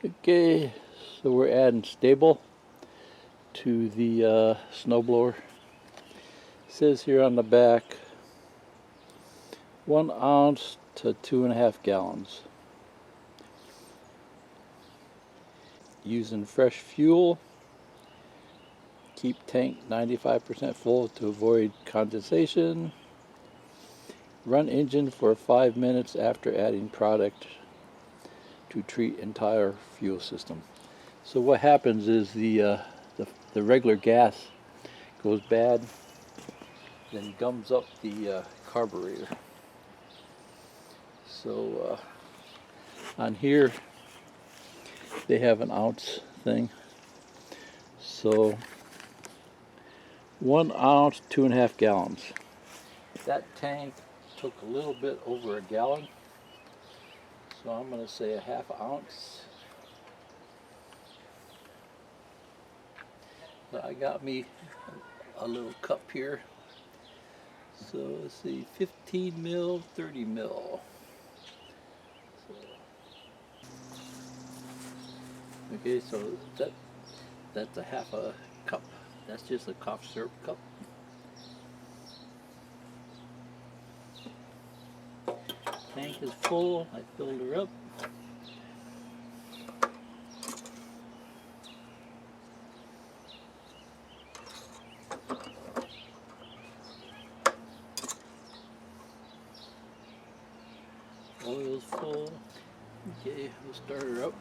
Okay, so we're adding Stabil to the snowblower. It says here on the back 1 ounce to 2.5 gallons. Using fresh fuel. Keep tank 95% full to avoid condensation. Run engine for 5 minutes after adding product to treat entire fuel system. So what happens is the regular gas goes bad, then gums up the carburetor. So on here they have an ounce thing. So 1 ounce, 2.5 gallons. That tank took a little bit over a gallon, so I'm going to say a 1/2 ounce. So I got me a little cup here. So let's see, 15 mil, 30 mil. So, okay, so that's a 1/2 cup. That's just a cough syrup cup. Tank is full. I filled her up. Oil's full. Okay, we'll start her up.